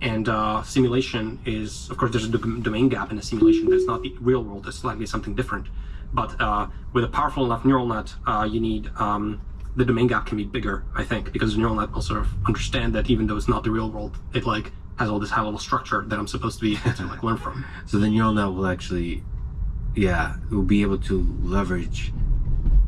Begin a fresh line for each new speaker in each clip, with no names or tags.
And simulation is, of course, there's a domain gap in the simulation. That's not the real world. It's slightly something different. But with a powerful enough neural net, you need the domain gap can be bigger, I think, because the neural net will sort of understand that even though it's not the real world, it like has all this high level structure that I'm supposed to be able to like learn from.
So the neural net will actually, it will be able to leverage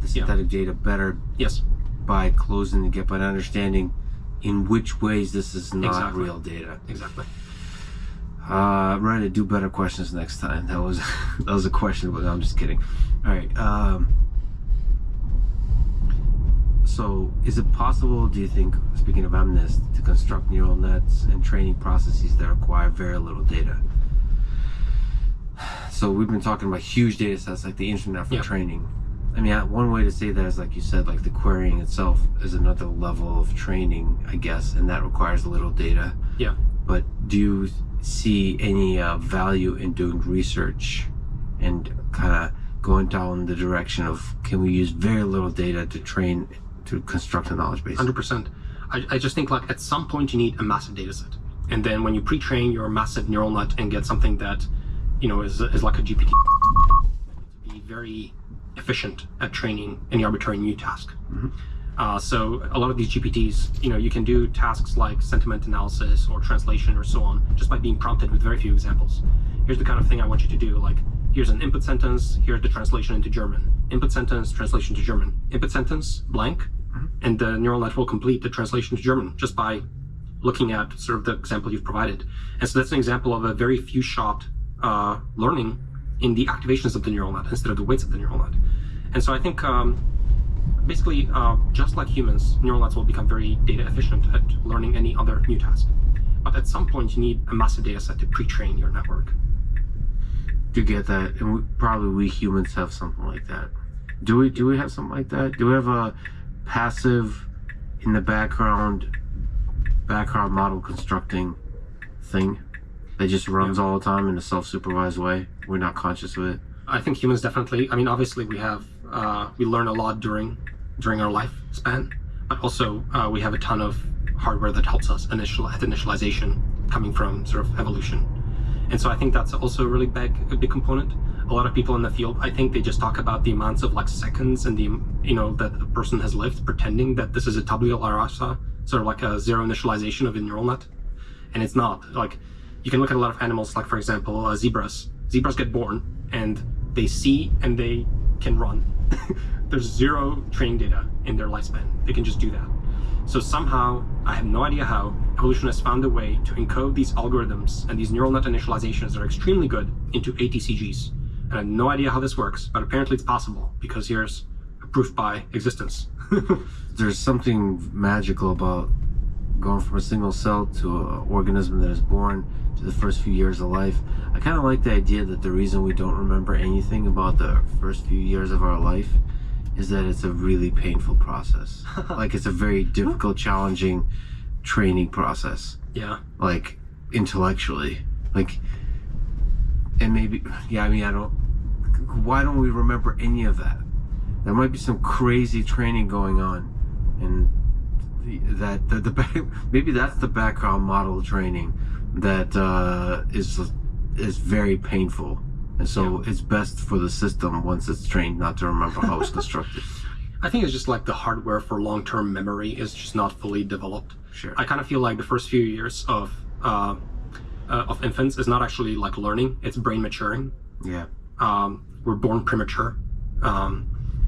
the synthetic data better.
Yes.
By closing the gap, by understanding in which ways this is not real data.
Exactly.
Ready to do better questions next time. That was a question, but no, I'm just kidding. All right. So is it possible, do you think, speaking of MNIST, to construct neural nets and training processes that require very little data? So we've been talking about huge data sets like the internet for training. I mean, one way to say that is, like you said, like the querying itself is another level of training, I guess, and that requires a little data.
Yeah.
But do you see any value in doing research and kind of going down the direction of, can we use very little data to train, to construct a knowledge base?
100%. I just think like at some point you need a massive data set. And then when you pre-train your massive neural net and get something that, you know, is like a GPT, to be very efficient at training any arbitrary new task. So a lot of these GPTs, you know, you can do tasks like sentiment analysis or translation or so on, just by being prompted with very few examples. Here's the kind of thing I want you to do. Like, here's an input sentence, here's the translation into German. Input sentence, translation to German. Input sentence, blank, and the neural net will complete the translation to German just by looking at sort of the example you've provided. And so that's an example of a very few shot learning in the activations of the neural net instead of the weights of the neural net. And so I think basically, just like humans, neural nets will become very data efficient at learning any other new task. But at some point, you need a massive data set to pre-train your network.
Do you get that? And probably we humans have something like that. Do we have something like that? Do we have a passive, in the background model constructing thing that just runs all the time in a self-supervised way? We're not conscious of it.
I think humans definitely. I mean, obviously, we have we learn a lot during our lifespan, but also we have a ton of hardware that helps us at initialization, coming from sort of evolution. And so I think that's also a really big component. A lot of people in the field, I think they just talk about the amounts of like seconds and the, you know, that a person has lived, pretending that this is a tabula rasa, sort of like a zero initialization of a neural net. And it's not. Like, you can look at a lot of animals, like for example, zebras. Zebras get born and they see and they can run. There's zero training data in their lifespan. They can just do that. So somehow, I have no idea how, evolution has found a way to encode these algorithms and these neural net initializations that are extremely good into ATCGs. And I have no idea how this works, but apparently it's possible, because here's a proof by existence.
There's something magical about going from a single cell to an organism that is born to the first few years of life. I kind of like the idea that the reason we don't remember anything about the first few years of our life is that it's a really painful process. Like, it's a very difficult, challenging training process.
Yeah.
Like, intellectually. Like, and maybe, I mean, why don't we remember any of that? There might be some crazy training going on, and maybe that's the background model training that is very painful. And so it's best for the system, once it's trained, not to remember how it's constructed.
I think it's just like the hardware for long-term memory is just not fully developed.
Sure.
I kind of feel like the first few years of infants is not actually like learning; it's brain maturing.
Yeah.
We're born premature.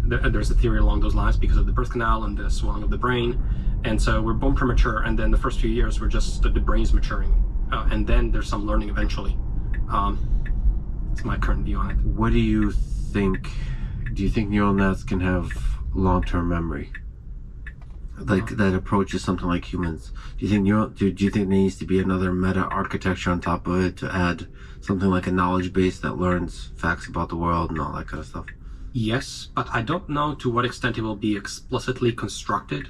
There's a theory along those lines because of the birth canal and the swelling of the brain, and so we're born premature. And then the first few years, we're just the brain's maturing, and then there's some learning eventually. That's my current view on it.
What do you think? Do you think neural nets can have long-term memory? Like, that approaches something like humans. Do you think there needs to be another meta architecture on top of it to add something like a knowledge base that learns facts about the world and all that kind of stuff?
Yes, but I don't know to what extent it will be explicitly constructed.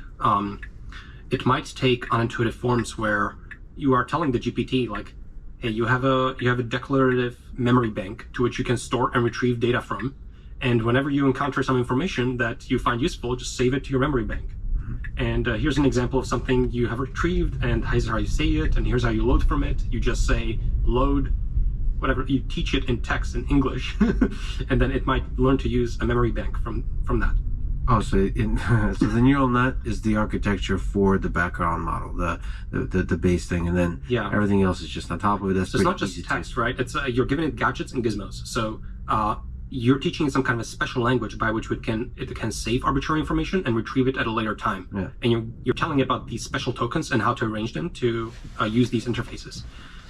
It might take unintuitive forms where you are telling the GPT, like, hey, you have a declarative memory bank to which you can store and retrieve data from, and whenever you encounter some information that you find useful, just save it to your memory bank. and here's an example of something you have retrieved, and here's how you say it, and here's how you load from it. You just say load, whatever, you teach it in text in English, and then it might learn to use a memory bank from that.
Oh, so so the neural net is the architecture for the background model, the base thing, and then
Yeah.
everything else is just on top of it. That's
So it's
pretty
not just
easy
text,
too.
right? It's you're giving it gadgets and gizmos. So you're teaching it some kind of a special language by which it can save arbitrary information and retrieve it at a later time.
Yeah.
And you're telling it about these special tokens and how to arrange them to use these interfaces.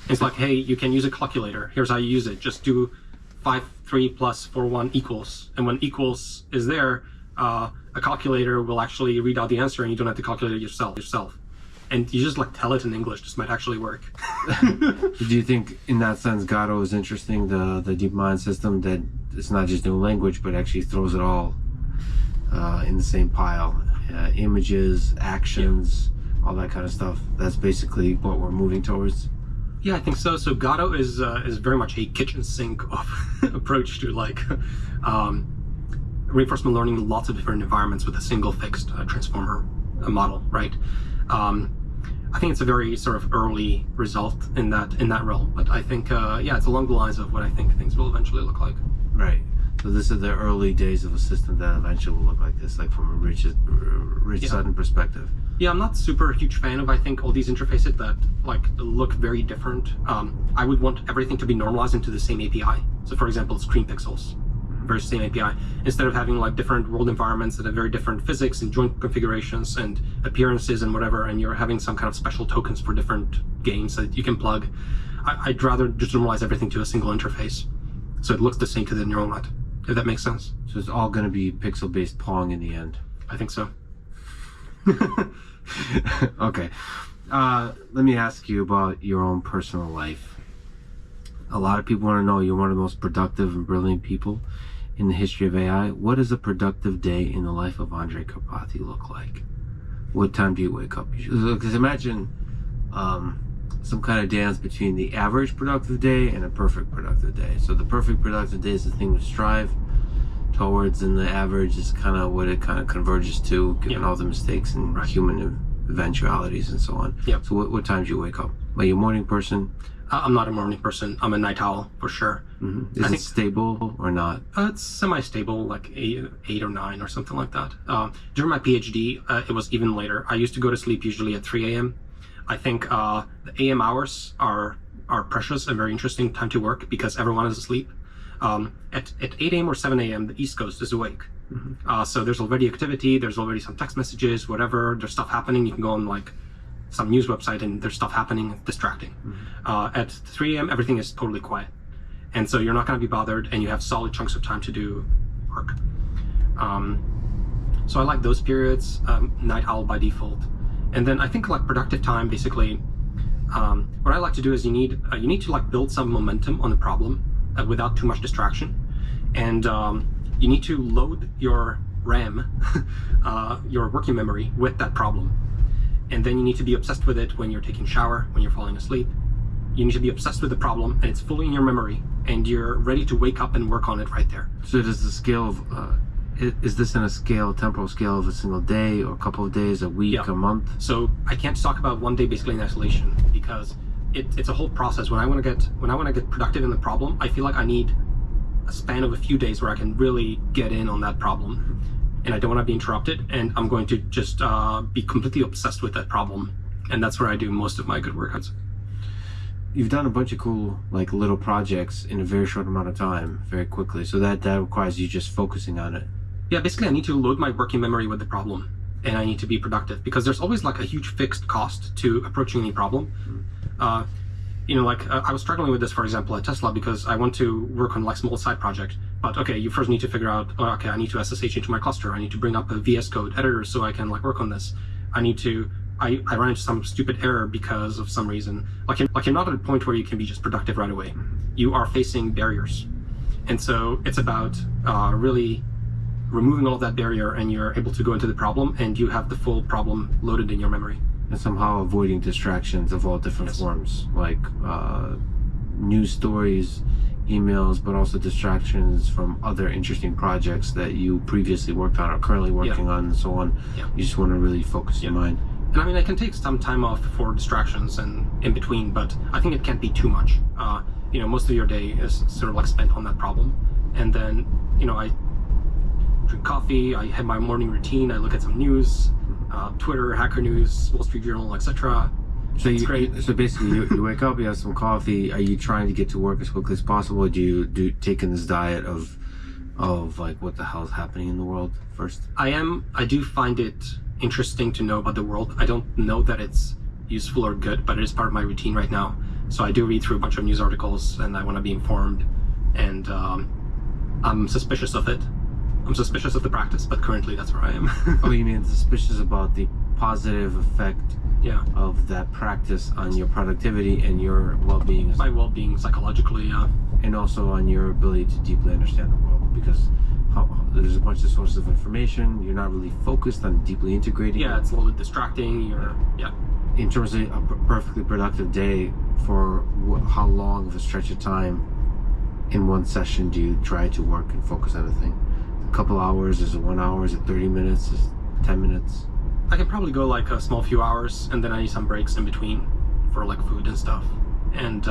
It's like, hey, you can use a calculator. Here's how you use it. Just do 5, 3 plus 4, 1 equals. And when equals is there, a calculator will actually read out the answer, and you don't have to calculate it yourself. And you just like tell it in English. This might actually work.
Do you think, in that sense, Gato is interesting, the DeepMind system, that it's not just new language, but actually throws it all in the same pile? Images, actions, all that kind of stuff. That's basically what we're moving towards.
Yeah, I think so. So Gato is very much a kitchen sink of approach to like reinforcement learning in lots of different environments with a single fixed transformer model, right? I think it's a very sort of early result in that realm, but I think yeah, it's along the lines of what I think things will eventually look like.
Right. So this is the early days of a system that eventually will look like this, like from a Rich
Yeah.
Sutton perspective.
Yeah, I'm not super huge fan of, I think, all these interfaces that like look very different. I would want everything to be normalized into the same API. So for example, screen pixels, very same API, instead of having like different world environments that have very different physics and joint configurations and appearances and whatever, and you're having some kind of special tokens for different games that you can plug. I'd rather just normalize everything to a single interface, so it looks the same to the neural net, if that makes sense.
So it's all going to be pixel-based Pong in the end.
I think so.
Okay. Let me ask you about your own personal life. A lot of people want to know, you're one of the most productive and brilliant people in the history of AI. What does a productive day in the life of Andrej Karpathy look like? What time do you wake up? Because imagine some kind of dance between the average productive day and a perfect productive day. So the perfect productive day is the thing to strive towards, and the average is kind of what it kind of converges to, given all the mistakes and human eventualities and so on.
Yeah.
So what time do you wake up? Are you a morning person?
I'm not a morning person. I'm a night owl for sure.
Mm-hmm. Is it stable or not?
It's semi-stable, like 8 or 9 or something like that. During my PhD, it was even later. I used to go to sleep usually at 3 a.m. I think the AM hours are precious and very interesting time to work because everyone is asleep. At 8 a.m. or 7 a.m., the East Coast is awake. Mm-hmm. So there's already activity, there's already some text messages, whatever, there's stuff happening. You can go on like some news website and there's stuff happening, distracting. Mm-hmm. At 3 a.m., everything is totally quiet. And so you're not going to be bothered, and you have solid chunks of time to do work. So I like those periods, night owl by default. And then I think like productive time, basically, what I like to do is you need to like build some momentum on the problem without too much distraction. And you need to load your RAM, your working memory, with that problem. And then you need to be obsessed with it when you're taking a shower, when you're falling asleep. You need to be obsessed with the problem, and it's fully in your memory, and you're ready to wake up and work on it right there.
So does the scale of, is this in a temporal scale of a single day or a couple of days, a week, a month?
So I can't talk about one day basically in isolation, because it's a whole process. When I want to get productive in the problem, I feel like I need a span of a few days where I can really get in on that problem, and I don't want to be interrupted, and I'm going to just be completely obsessed with that problem, and that's where I do most of my good work.
You've done a bunch of cool like little projects in a very short amount of time, very quickly, so that requires you just focusing on it.
Yeah, basically I need to load my working memory with the problem, and I need to be productive, because there's always like a huge fixed cost to approaching any problem. I was struggling with this, for example, at Tesla, because I want to work on like small side project. But okay, you first need to figure out, okay, I need to SSH into my cluster. I need to bring up a VS Code editor so I can like work on this. I ran into some stupid error because of some reason. You're not at a point where you can be just productive right away. You are facing barriers. And so it's about really removing all of that barrier, and you're able to go into the problem, and you have the full problem loaded in your memory.
And somehow avoiding distractions of all different forms, like news stories, emails, but also distractions from other interesting projects that you previously worked on or currently working on, and so on.
Yeah.
You just want to really focus your mind.
And I mean, I can take some time off for distractions and in between, but I think it can't be too much. Most of your day is sort of like spent on that problem. And then, I drink coffee, I have my morning routine, I look at some news, Twitter, Hacker News, Wall Street Journal, etc.
So
It's great.
So basically, you wake up, you have some coffee. Are you trying to get to work as quickly as possible? Or do you take in this diet of like what the hell is happening in the world first?
I do find it interesting to know about the world. I don't know that it's useful or good, but it is part of my routine right now. So I do read through a bunch of news articles, and I want to be informed. And I'm suspicious of it. I'm suspicious of the practice, but currently that's where I am.
Oh, you mean suspicious about the positive effect
Yeah.
of that practice on your productivity and your well-being,
My well-being psychologically.
and also on your ability to deeply understand the world, because there's a bunch of sources of information. You're not really focused on deeply integrating.
Yeah, it's a little bit distracting.
In terms of a perfectly productive day, for how long of a stretch of time in one session do you try to work and focus on a thing? A couple hours? Is it 1 hour? Is it 30 minutes? Is it 10 minutes?
I can probably go like a small few hours, and then I need some breaks in between for like food and stuff. And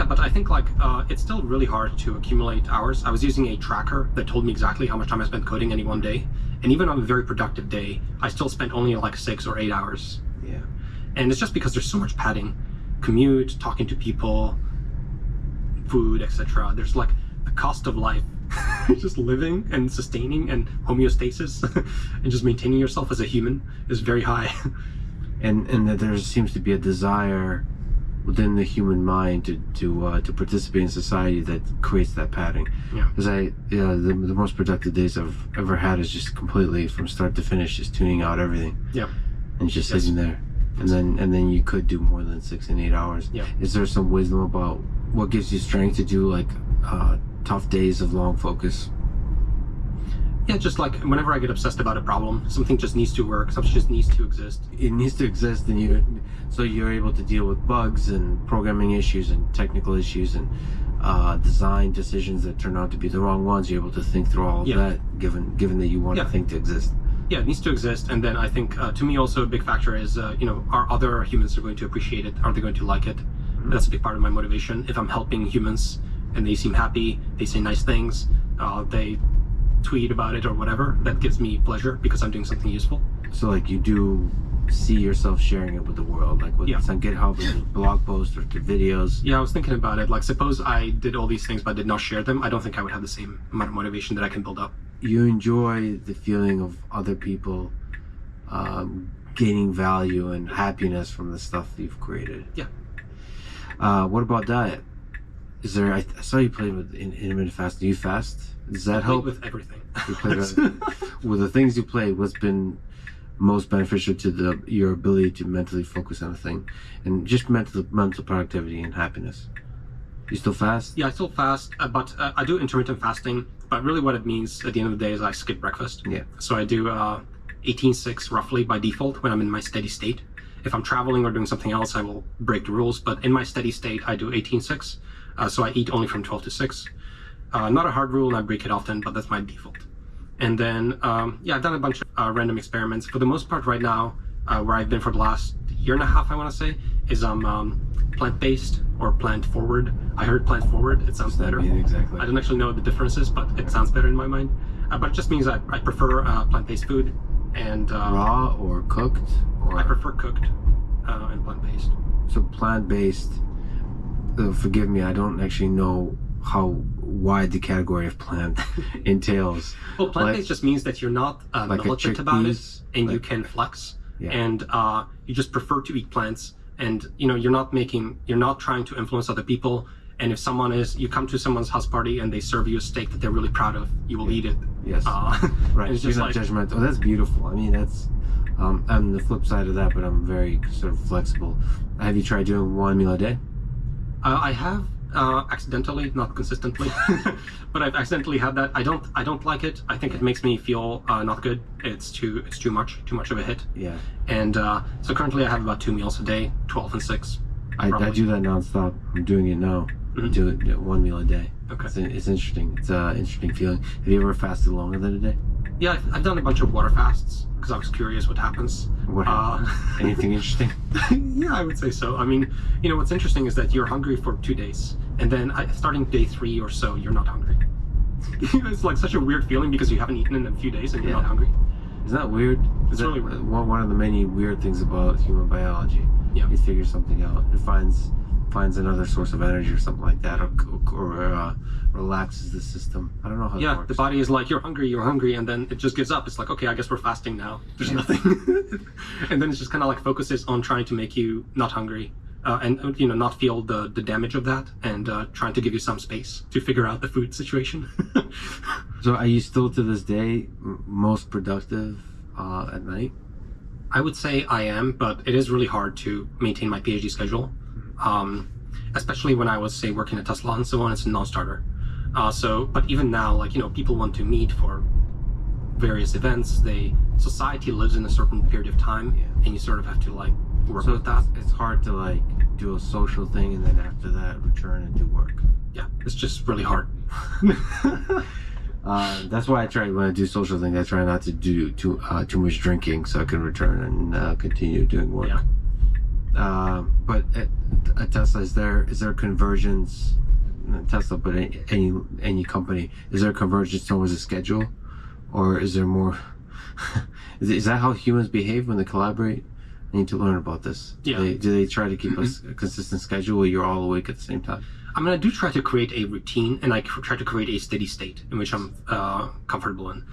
but I think like it's still really hard to accumulate hours. I was using a tracker that told me exactly how much time I spent coding any one day, and even on a very productive day, I still spent only like 6 or 8 hours.
Yeah.
And it's just because there's so much padding, commute, talking to people, food, etc. There's like the cost of life, just living and sustaining and homeostasis, and just maintaining yourself as a human is very high.
And that there seems to be a desire within the human mind to participate in society that creates that padding.
Yeah.
Because the most productive days I've ever had is just completely from start to finish, just tuning out everything.
Yeah.
And just
Yes.
sitting there. And then you could do more than 6 and 8 hours.
Yeah.
Is there some wisdom about what gives you strength to do like tough days of long focus?
Yeah, just like whenever I get obsessed about a problem, something just needs to work, something just needs to exist.
It needs to exist, and so you're able to deal with bugs and programming issues and technical issues and design decisions that turn out to be the wrong ones. You're able to think through all of
Yeah.
that, given that you want
Yeah.
a thing to exist.
Yeah, it needs to exist. And then I think to me also a big factor is, are other humans are going to appreciate it? Are they going to like it? That's a big part of my motivation. If I'm helping humans and they seem happy, they say nice things, they tweet about it or whatever, that gives me pleasure because I'm doing something useful.
So like you do see yourself sharing it with the world, like whether
Yeah.
it's on GitHub or blog posts or through videos.
Yeah, I was thinking about it. Like, suppose I did all these things but did not share them, I don't think I would have the same amount of motivation that I can build up.
You enjoy the feeling of other people gaining value and happiness from the stuff that you've created.
Yeah.
What about diet? Is there? I saw you played with intermittent fasting. Do you fast? Does that help?
With everything.
You played with the things you played. What's been most beneficial to your ability to mentally focus on a thing, and just mental productivity and happiness? You still fast?
Yeah, I still fast, but I do intermittent fasting. But really what it means at the end of the day is I skip breakfast.
Yeah.
So I do 18-6 roughly by default when I'm in my steady state. If I'm traveling or doing something else, I will break the rules. But in my steady state, I do 18-6. So I eat only from 12 to 6. Not a hard rule, and I break it often, but that's my default. And then, I've done a bunch of random experiments. For the most part right now, where I've been for the last year and a half, I want to say, is plant-based or plant-forward. I heard plant-forward. It sounds better.
Yeah, exactly.
I don't actually know what the difference is, but it sounds better in my mind. But it just means I prefer plant-based food. And
Raw or cooked? Or
I prefer cooked and plant-based.
so plant-based. Forgive me, I don't actually know how wide the category of plant entails.
Well, plant-based just means that you're not
like a
militant about it,
chickpeas,
and you
like-
can flex,
Yeah.
and you just prefer to eat plants, and you're not trying to influence other people. And if you come to someone's house party and they serve you a steak that they're really proud of, you will eat it.
Yes. Right.
It's
So you're
just
not
like,
judgmental. Oh, that's beautiful. I mean, that's I'm the flip side of that, but I'm very sort of flexible. Have you tried doing one meal a day?
I have accidentally, not consistently, but I've accidentally had that. I don't like it. I think it makes me feel not good. It's too much of a hit.
Yeah.
And so currently I have about 2 meals a day, 12 and 6.
I do that nonstop. I'm doing it now. do it 1 meal a day.
Okay.
It's interesting. It's an interesting feeling. Have you ever fasted longer than a day?
Yeah, I've done a bunch of water fasts because I was curious what happens.
What happened? Anything interesting?
Yeah, I would say so. I mean, what's interesting is that you're hungry for 2 days, and then starting day 3 or so, you're not hungry. It's like such a weird feeling because you haven't eaten in a few days and you're not hungry.
Isn't that weird?
It's really weird.
One of the many weird things about human biology.
Yeah.
It figures something out. It finds another source of energy or something like that, or relaxes the system. I don't know how that works.
The body is like, you're hungry, and then it just gives up. It's like, okay, I guess we're fasting now. There's nothing. And then it's just kind of like focuses on trying to make you not hungry, and not feel the damage of that, and trying to give you some space to figure out the food situation.
So are you still to this day most productive at night?
I would say I am, but it is really hard to maintain my PhD schedule. Especially when I was, say, working at Tesla and so on, it's a non-starter. But even now, like, people want to meet for various events. Society lives in a certain period of time, and you sort of have to, like, work with that.
It's hard to, like, do a social thing and then after that return and do work.
Yeah, it's just really hard.
That's why when I do social things, I try not to do too much drinking so I can return and continue doing work.
Yeah.
But at Tesla, is there convergence? Not Tesla, but any company, is there a convergence towards a schedule, or is there more? Is that how humans behave when they collaborate? I need to learn about this.
Yeah.
Do they try to keep a consistent schedule where you're all awake at the same time?
I mean, I do try to create a routine, and I try to create a steady state in which I'm comfortable in.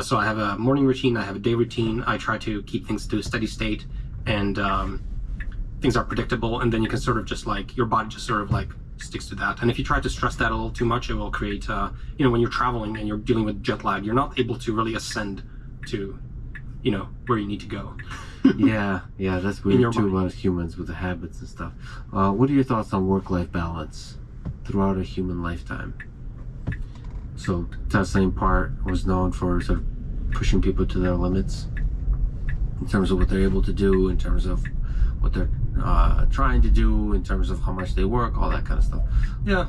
So I have a morning routine, I have a day routine. I try to keep things to a steady state, and things are predictable, and then you can sort of just like, your body just sort of like sticks to that. And if you try to stress that a little too much, it will create, when you're traveling and you're dealing with jet lag, you're not able to really ascend to, where you need to go.
yeah, that's weird too about humans with the habits and stuff. What are your thoughts on work-life balance throughout a human lifetime? So Tesla in part was known for sort of pushing people to their limits in terms of what they're able to do, in terms of what they're trying to do, in terms of how much they work, all that kind of stuff.
Yeah,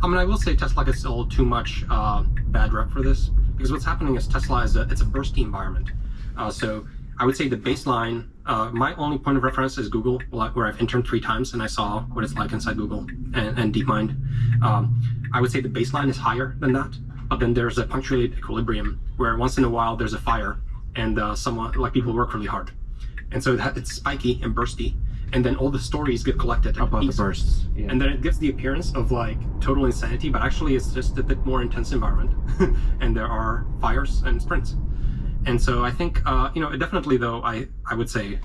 I mean, I will say Tesla gets a little too much bad rep for this, because what's happening is Tesla it's a bursty environment. So I would say the baseline, my only point of reference is Google, where I've interned 3 times and I saw what it's like inside Google and DeepMind. I would say the baseline is higher than that, but then there's a punctuated equilibrium where once in a while there's a fire and people work really hard. And so it's spiky and bursty, and then all the stories get collected
about the bursts. Yeah.
And then it gives the appearance of like total insanity, but actually it's just a bit more intense environment. And there are fires and sprints. And so I think, definitely though, I would say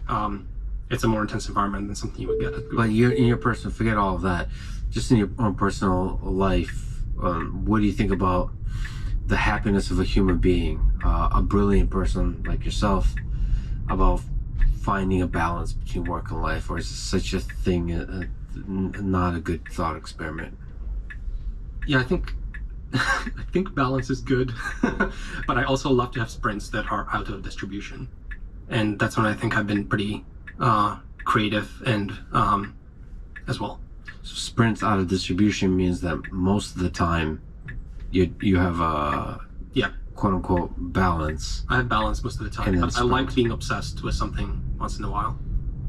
it's a more intense environment than something you would get at Google.
But in your personal, forget all of that, just in your own personal life, what do you think about the happiness of a human being, a brilliant person like yourself, about finding a balance between work and life, or is such a thing not a good thought experiment?
Yeah, I think balance is good, but I also love to have sprints that are out of distribution, and that's when I think I've been pretty creative and as well.
So sprints out of distribution means that most of the time you have a quote unquote balance.
I have balance most of the time, but I like being obsessed with something once in a while.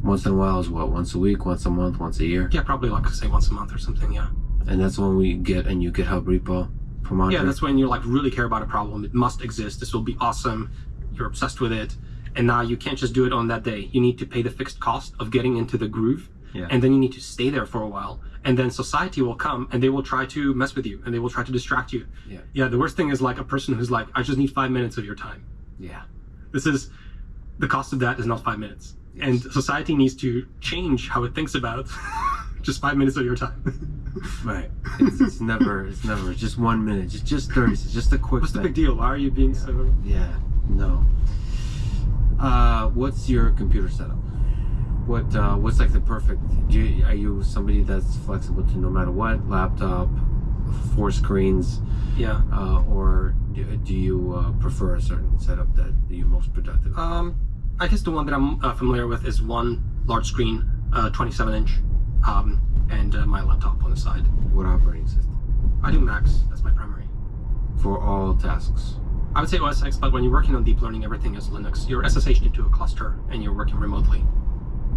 Once in a while is what? Once a week, once a month, once a year?
Yeah, probably like say once a month or something. Yeah.
And that's when we get a new GitHub repo from Andre?
Yeah, that's when you like really care about a problem. It must exist. This will be awesome. You're obsessed with it. And now you can't just do it on that day. You need to pay the fixed cost of getting into the groove.
Yeah.
And then you need to stay there for a while. And then society will come and they will try to mess with you and they will try to distract you.
Yeah.
Yeah, the worst thing is like a person who's like, I just need 5 minutes of your time.
Yeah.
The cost of that is not 5 minutes.
Yes.
And society needs to change how it thinks about just 5 minutes of your time.
Right. It's never just 1 minute, just 30, it's just a quick
What's
thing.
the big deal? Why are you being so...
Yeah, no. What's your computer setup? What's like the perfect, are you somebody that's flexible to no matter what, laptop, 4 screens?
Yeah.
Or do you prefer a certain setup that you're most productive?
I guess the one that I'm familiar with is one large screen, 27 inch, and and my laptop on the side.
What operating system?
I do Macs. That's my primary.
For all tasks.
I would say OS X, but when you're working on deep learning, everything is Linux. You're SSH'd into a cluster and you're working remotely.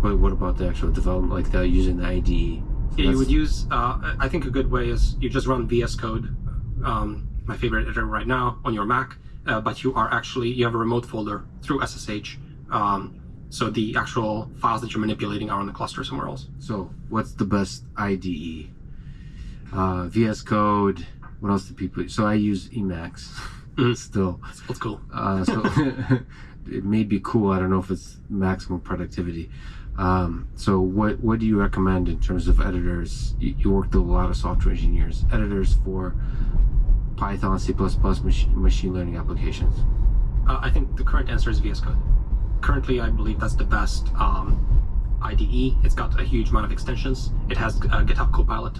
But what about the actual development, like using the IDE? So
Yeah, you would use, I think a good way is you just run VS Code, my favorite editor right now, on your Mac, but you have a remote folder through SSH. So the actual files that you're manipulating are on the cluster somewhere else.
So what's the best IDE? VS Code. What else do people use? So I use Emacs still.
That's cool.
So it may be cool. I don't know if it's maximum productivity. So what do you recommend in terms of editors? You worked with a lot of software engineers. Editors for Python, C++, machine learning applications.
I think the current answer is VS Code. Currently, I believe that's the best IDE. It's got a huge amount of extensions. It has GitHub Copilot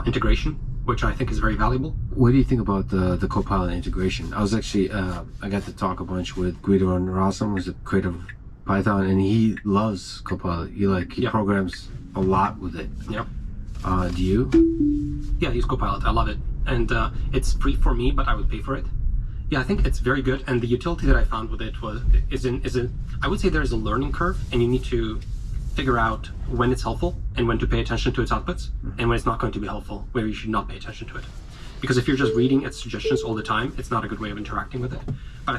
integration, which I think is very valuable.
What do you think about the Copilot integration? I was actually, I got to talk a bunch with Guido Narasim, who's the creator of Python, and he loves Copilot. He programs a lot with it.
Yep.
Do you?
Yeah, I use Copilot. I love it. And it's free for me, but I would pay for it. Yeah, I think it's very good. And the utility that I found with it I would say there's a learning curve, and you need to figure out when it's helpful and when to pay attention to its outputs, and when it's not going to be helpful, where you should not pay attention to it. Because if you're just reading its suggestions all the time, it's not a good way of interacting with it. But I think